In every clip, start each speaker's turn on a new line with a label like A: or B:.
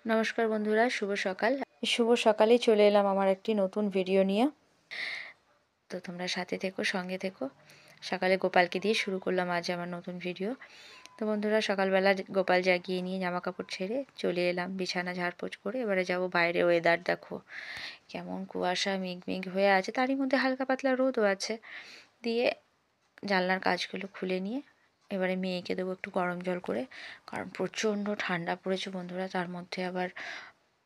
A: নমস্কার বন্ধুরা, শুভ সকাল। শুভ সকালে চলে এলাম আমার একটি নতুন ভিডিও নিয়ে। তো তোমরা সাথে থেকো, সঙ্গে থেকো। সকালে গোপালকে দিয়ে শুরু করলাম আজ আমার নতুন ভিডিও। তো বন্ধুরা, সকালবেলা গোপাল জাগিয়ে নিয়ে জামা কাপড় ছেড়ে চলে এলাম বিছানা ঝাড়পোছ করে। এবারে যাব বাইরে, ওয়েদার দেখো কেমন কুয়াশা মেঘ মেঘ হয়ে আছে, তারই মধ্যে হালকা পাতলা রোদও আছে। দিয়ে জানলার কাচগুলো খুলে নিয়ে এবারে মেয়েকে দেবো একটু গরম জল করে, কারণ প্রচণ্ড ঠান্ডা পড়েছে বন্ধুরা। তার মধ্যে আবার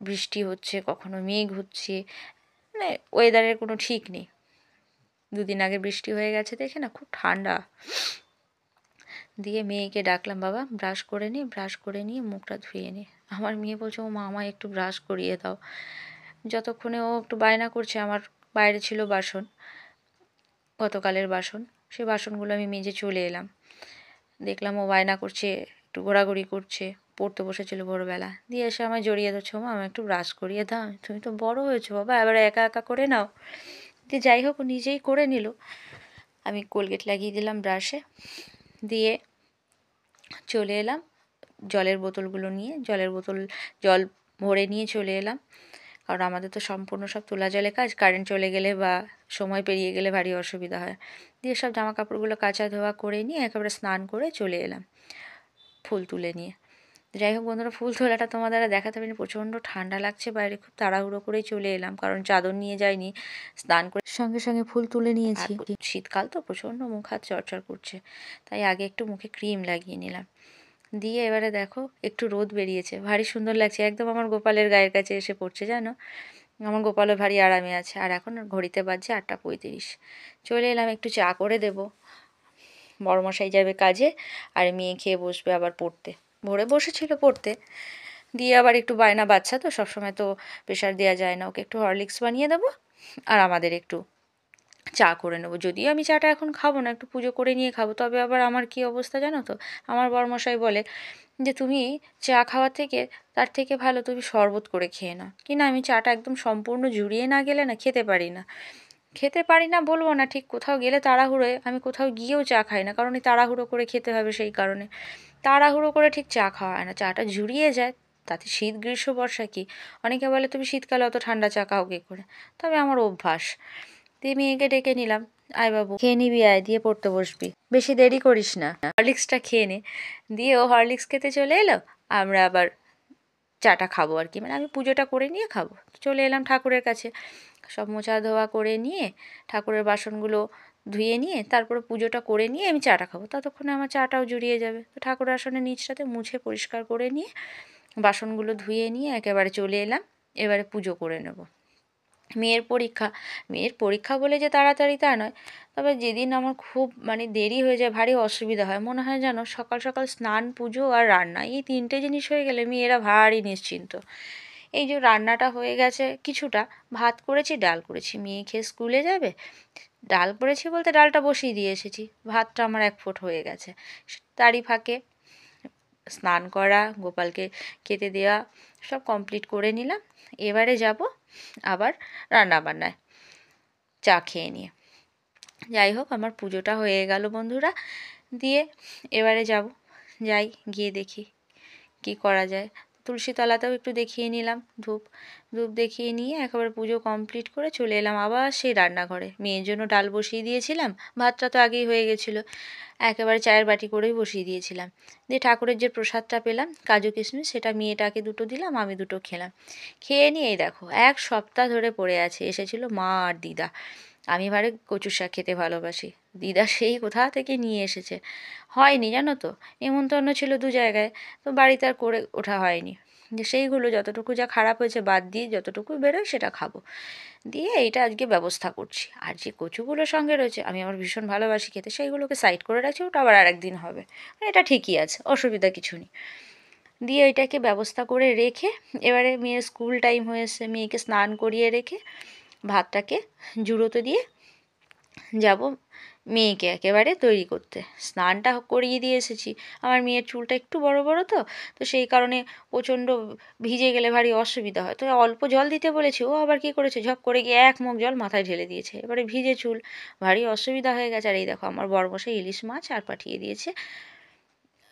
A: বৃষ্টি হচ্ছে, কখনো মেঘ হচ্ছে, মানে ওয়েদারের কোনো ঠিক নেই। দুদিন আগে বৃষ্টি হয়ে গেছে দেখে না, খুব ঠান্ডা। দিয়ে মেয়েকে ডাকলাম, বাবা ব্রাশ করে নি, ব্রাশ করে নিয়ে মুখটা ধুয়ে নি। আমার মেয়ে বলছে, ও মা আমায় একটু ব্রাশ করিয়ে দাও। যতক্ষণে ও একটু বায়না করছে, আমার বাইরে ছিল বাসন, গতকালের বাসন, সে বাসনগুলো আমি মেজে চলে এলাম। দেখলাম ও বায়না করছে, একটু ঘোরাঘুরি করছে, পড়তে বসেছিল ভোরবেলা। দিয়ে এসে আমায় জড়িয়ে ধরছে, মা আমি একটু ব্রাশ করিয়ে দাও, তুমি তো বড় হয়েছো বাবা, এবার একা একা করে নাও। দিয়ে যাই হোক, নিজেই করে নিল। আমি কোলগেট লাগিয়ে দিলাম ব্রাশে, দিয়ে চলে এলাম জলের বোতলগুলো নিয়ে। জল ভরে নিয়ে চলে এলাম, কারণ আমাদের তো সম্পূর্ণ সব তোলা জলে কাজ। কারেন্ট চলে গেলে বা সময় পেরিয়ে গেলে ভারী অসুবিধা হয়। দিয়ে সব জামা কাপড়গুলো কাচা ধোয়া করে নিয়ে একেবারে স্নান করে চলে এলাম ফুল তুলে নিয়ে। যাই হোক বন্ধুরা, ফুল তোলাটা তোমার দ্বারা দেখাতে পারিনি, প্রচণ্ড ঠান্ডা লাগছে বাইরে, খুব তাড়াহুড়ো করেই চলে এলাম, কারণ চাদর নিয়ে যাইনি। স্নান করে সঙ্গে সঙ্গে ফুল তুলে নিয়েছি। শীতকাল তো, প্রচণ্ড মুখ হাত চড়চড় করছে, তাই আগে একটু মুখে ক্রিম লাগিয়ে নিলাম। দিয়ে এবারে দেখো একটু রোদ বেরিয়েছে, ভারী সুন্দর লাগছে, একদম আমার গোপালের গায়ের কাছে এসে পড়ছে জানো। আমার গোপালও ভারী আরামে আছে। আর এখন ঘড়িতে বাজছে 8:35। চলে এলাম, একটু চা করে দেবো। বড়মশাই যাবে কাজে, আর মেয়ে খেয়ে বসবে আবার পড়তে। ভোরে বসেছিল পড়তে, দিয়ে আবার একটু বায়না, বাচ্চা তো সবসময় তো প্রেশার দেওয়া যায় না। ওকে একটু হরলিক্স বানিয়ে দেবো, আর আমাদের একটু চা করে নেবো। যদিও আমি চাটা এখন খাবো না, একটু পুজো করে নিয়ে খাবো। তবে আবার আমার কী অবস্থা জানো তো, আমার বড়মশাই বলে যে তুমি চা খাওয়ার থেকে, তার থেকে ভালো তুমি শরবত করে খেয়ে নাও। কি না, আমি চাটা একদম সম্পূর্ণ জুড়িয়ে না গেলে না খেতে পারি না। খেতে পারি না বলবো না, ঠিক কোথাও গেলে তাড়াহুড়োয়, আমি কোথাও গিয়েও চা খাই না, কারণ এই তাড়াহুড়ো করে খেতে হবে, সেই কারণে তাড়াহুড়ো করে ঠিক চা খাওয়া হয় না। চাটা জুড়িয়ে যায়, তাতে শীত গ্রীষ্ম বর্ষা কি। অনেকে বলে তুমি শীতকালে অত ঠান্ডা চা খাও কী করে, তবে আমার অভ্যাস। দিয়ে মেয়েকে ডেকে নিলাম, আয় বাবু খেয়ে নিবি, আয়, দিয়ে পড়তে বসবি, বেশি দেরি করিস না, হরলিক্সটা খেয়ে নে। দিয়ে ও হরলিক্স খেতে চলে এলো, আমরা আবার চাটা খাবো আর কি, মানে আমি পুজোটা করে নিয়ে খাবো। চলে এলাম ঠাকুরের কাছে, সব মোছা ধোয়া করে নিয়ে ঠাকুরের বাসনগুলো ধুয়ে নিয়ে তারপরে পুজোটা করে নিয়ে আমি চাটা খাবো। ততক্ষণে আমার চাটাও জুড়িয়ে যাবে। তো ঠাকুর আসনের নিচটাতে মুছে পরিষ্কার করে নিয়ে বাসনগুলো ধুয়ে নিয়ে একেবারে চলে এলাম, এবারে পুজো করে নেব। মেয়ের পরীক্ষা বলে যে তাড়াতাড়ি তা নয়, তবে যেদিন আমার খুব মানে দেরি হয়ে যায়, ভারী অসুবিধা হয়, মনে হয় যেন সকাল সকাল স্নান, পুজো আর রান্না, এই তিনটে জিনিস হয়ে গেলে মেয়েরা ভারী নিশ্চিন্ত। এই যে রান্নাটা হয়ে গেছে কিছুটা, ভাত করেছি, ডাল করেছি, মেয়ে খেয়ে স্কুলে যাবে। ডাল করেছি বলতে ডালটা বসিয়ে দিয়ে এসেছি, ভাতটা আমার 1 ফুট হয়ে গেছে। তারই ফাঁকে স্নান করা, গোপালকে খেতে দেওয়া সব কমপ্লিট করে নিলাম। এবারে যাব আবার রান্নাবান্নায়, চা খেয়ে নিয়ে। যাই হোক, আমার পুজোটা হয়ে গেল বন্ধুরা। দিয়ে এবারে যাই গিয়ে দেখি কি করা যায়। তুলসীতলাতেও একটু দেখিয়ে নিলাম, ধূপ ধূপ দেখিয়ে নিয়ে একেবারে পুজো কমপ্লিট করে চলে এলাম আবার সেই রান্নাঘরে। মেয়ের জন্য ডাল বসিয়ে দিয়েছিলাম, ভাতটা তো আগেই হয়ে গেছিলো, একেবারে চায়ের বাটি করেই বসিয়ে দিয়েছিলাম। দিয়ে ঠাকুরের যে প্রসাদটা পেলাম কাজু কিশমিশ, সেটা মেয়েটাকে 2টো দিলাম, আমি 2টো খেলাম। খেয়ে নিয়ে এই দেখো 1 সপ্তাহ ধরে পড়ে আছে। এসেছিলো মা আর দিদা, আমি এবারে কচুর শাক খেতে ভালোবাসি, দিদা সেই কোথা থেকে নিয়ে এসেছে। হয়নি জানো তো, নেমন্তন্ন ছিল 2 জায়গায়, তো বাড়িতে আর করে ওঠা হয়নি। যে সেইগুলো যতটুকু যা খারাপ হয়েছে বাদ দিয়ে যতটুকু বেরোয় সেটা খাবো। দিয়ে এইটা আজকে ব্যবস্থা করছি। আর যে কচুগুলো সঙ্গে রয়েছে, আমি আমার ভীষণ ভালোবাসি খেতে, সেইগুলোকে সাইড করে রাখছি, ওটা আবার আরেকদিন হবে, এটা ঠিকই আছে, অসুবিধা কিছু নেই। দিয়ে এটাকে ব্যবস্থা করে রেখে এবারে মেয়ের স্কুল টাইম হয়েছে, মেয়েকে স্নান করিয়ে রেখে ভাতটাকে জুড়োতে দিয়ে যাব মেয়েকে একেবারে তৈরি করতে। স্নানটা করিয়ে দিয়ে এসেছি, আমার মেয়ের চুলটা একটু বড় বড় তো, তো সেই কারণে প্রচণ্ড ভিজে গেলে ভারী অসুবিধা হয়। তো অল্প জল দিতে বলেছি, ও আবার কী করেছে, ঝপ করে গিয়ে 1 মগ জল মাথায় ঢেলে দিয়েছে, এবারে ভিজে চুল, ভারী অসুবিধা হয়ে গেছে। আর এই দেখো আমার বড়মশাই ইলিশ মাছ আর পাঠিয়ে দিয়েছে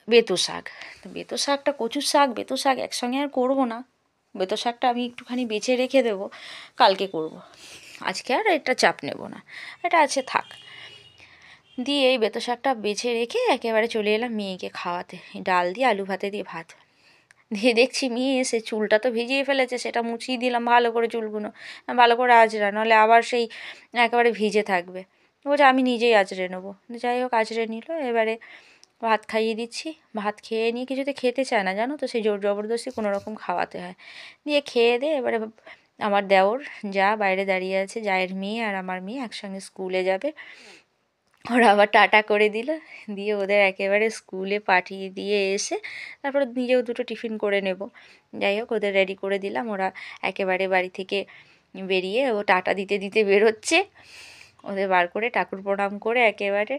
A: বেতো শাক। তো বেতো শাকটা, কচুর শাক বেতো শাক একসঙ্গে আর করবো না, বেতো শাকটা আমি একটুখানি বেছে রেখে দেবো, কালকে করব। আজকে আর এটা চাপ নেব না, এটা আছে থাক। দিয়ে এই বেতো শাকটা বেছে রেখে একেবারে চলে এলাম মেয়েকে খাওয়াতে, ডাল দিয়ে আলু ভাতে দিয়ে ভাত। দিয়ে দেখছি মেয়ে এসে চুলটা তো ভিজিয়ে ফেলেছে, সেটা মুছিয়ে দিলাম ভালো করে চুলগুলো, ভালো করে আঁচড়া, নাহলে আবার সেই একেবারে ভিজে থাকবে। বলছে আমি নিজেই আঁচড়ে নেবো। যাই হোক আঁচড়ে নিল। এবারে ভাত খাইয়ে দিচ্ছি, ভাত খেয়ে নিয়ে কিছুতে খেতে চায় না জানো তো, সেই জোর জবরদস্তি কোনো রকম খাওয়াতে হয়। দিয়ে খেয়ে দিয়ে এবারে আমার দেওর যা বাইরে দাঁড়িয়ে আছে, জায়ের মেয়ে আর আমার মেয়ে একসঙ্গে স্কুলে যাবে, ওরা আবার টাটা করে দিল। দিয়ে ওদের একেবারে স্কুলে পাঠিয়ে দিয়ে এসে তারপরে নিজেও দুটো টিফিন করে নেব। যাই হোক ওদের রেডি করে দিলাম, ওরা একেবারে বাড়ি থেকে বেরিয়ে ও টাটা দিতে দিতে বেরোচ্ছে। ওদের বার করে ঠাকুর প্রণাম করে একেবারে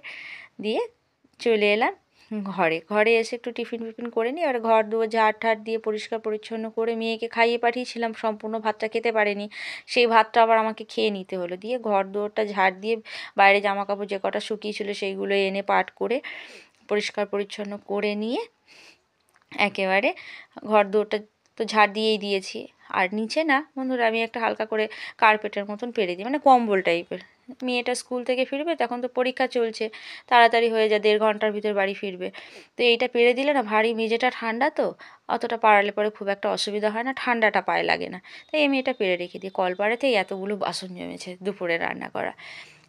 A: দিয়ে চলে এলাম ঘরে। ঘরে এসে একটু টিফিন ফিফিন করে নিই, আর ঘর দুয়ার ঝাড় ঠাড় দিয়ে পরিষ্কার পরিচ্ছন্ন করে মেয়েকে খাইয়ে পাঠিয়েছিলাম, সম্পূর্ণ ভাতটা খেতে পারেনি, সেই ভাতটা আবার আমাকে খেয়ে নিতে হলো। দিয়ে ঘর দুয়ারটা ঝাড় দিয়ে বাইরে জামা কাপড় যে কটা শুকিয়েছিল সেইগুলো এনে পাট করে পরিষ্কার পরিচ্ছন্ন করে নিয়ে একেবারে ঘর দুয়ারটা তো ঝাড় দিয়েই দিয়েছি। আর নিচে না বন্ধুরা আমি একটা হালকা করে কার্পেটের মতন পেরে দিই, মানে কম্বল টাইপের। মেয়েটা স্কুল থেকে ফিরবে, তখন তো পরীক্ষা চলছে, তাড়াতাড়ি হয়ে যায়, 1.5 ঘন্টার ভিতর বাড়ি ফিরবে। তো এইটা পেরে দিলে না, ভারী মেঝেটা ঠান্ডা তো, অতটা পাড়ালে পরে খুব একটা অসুবিধা হয় না, ঠান্ডাটা পায়ে লাগে না। তাই আমি এটা পেরে রেখে দিই। কলপাড়েতেই এতগুলো বাসন জমেছে দুপুরে রান্না করা,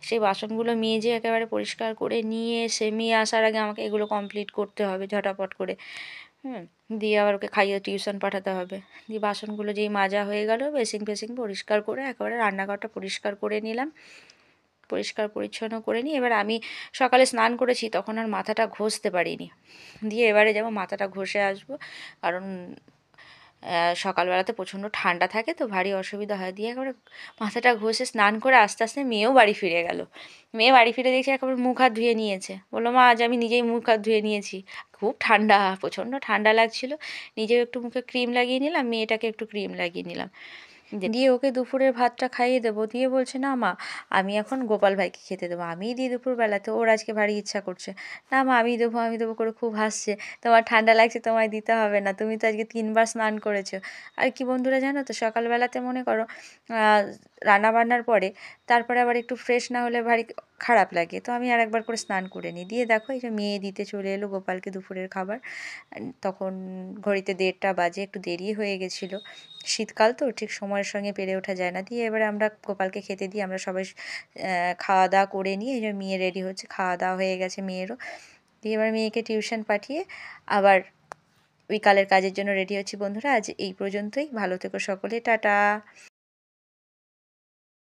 A: সেই বাসনগুলো মেজে একেবারে পরিষ্কার করে নিয়ে এসে, মেয়ে আসার আগে আমাকে এগুলো কমপ্লিট করতে হবে ঝটাপট করে। দিয়ে আবার ওকে খাইয়ে টিউশন পাঠাতে হবে। দিয়ে বাসনগুলো যেই মাজা হয়ে গেল, বেসিন ফেসিন পরিষ্কার করে একেবারে রান্নাঘরটা পরিষ্কার করে নিলাম, পরিষ্কার পরিচ্ছন্ন করে নিই। এবার আমি সকালে স্নান করেছি, তখন আর মাথাটা ঘষতে পারিনি। দিয়ে এবারে যাবো মাথাটা ঘষে আসবো, কারণ সকালবেলাতে প্রচণ্ড ঠান্ডা থাকে তো ভারী অসুবিধা হয়। দিয়ে একেবারে মাথাটা ঘষে স্নান করে আস্তে আস্তে মেয়েও বাড়ি ফিরে গেল। মেয়ে বাড়ি ফিরে দেখছি একেবারে মুখ হাত ধুয়ে নিয়েছে, বললো মা আজ আমি নিজেই মুখ হাত ধুয়ে নিয়েছি। খুব ঠান্ডা, প্রচণ্ড ঠান্ডা লাগছিল। নিজেও একটু মুখে ক্রিম লাগিয়ে নিলাম, মেয়েটাকে একটু ক্রিম লাগিয়ে নিলাম। দিয়ে ওকে দুপুরের ভাতটা খাইয়ে দেবো। দিয়ে বলছে না মা আমি এখন গোপাল ভাইকে খেতে দেবো, আমিই দিই দুপুরবেলাতে, ওর আজকে ভারী ইচ্ছা করছে। না মা আমি দেবো আমি দেবো করে খুব হাসছে, তোমার ঠান্ডা লাগছে তোমায় দিতে হবে না, তুমি তো আজকে 3 বার স্নান করেছো। আর কি বন্ধুরা জানো তো, সকালবেলাতে মনে করো রান্না বান্নার পরে তারপরে আবার একটু ফ্রেশ না হলে ভারী খারাপ লাগে, তো আমি আর একবার করে স্নান করে নিই। দিয়ে দেখো এই যে মেয়ে দিতে চলে এলো গোপালকে দুপুরের খাবার। তখন ঘড়িতে 1:30 বাজে, একটু দেরি হয়ে গেছিলো, শীতকাল তো ঠিক সময়ের সঙ্গে পেরে ওঠা যায় না। দিয়ে এবারে আমরা গোপালকে খেতে দিই, আমরা সবাই খাওয়া দাওয়া করে নিয়ে এই যে মেয়ে রেডি হচ্ছে, খাওয়া দাওয়া হয়ে গেছে মেয়েরও। দিয়ে এবার মেয়েকে টিউশন পাঠিয়ে আবার বিকালের কাজের জন্য রেডি হচ্ছি। বন্ধুরা আজ এই পর্যন্তই, ভালো থেকো সকলে, টাটা।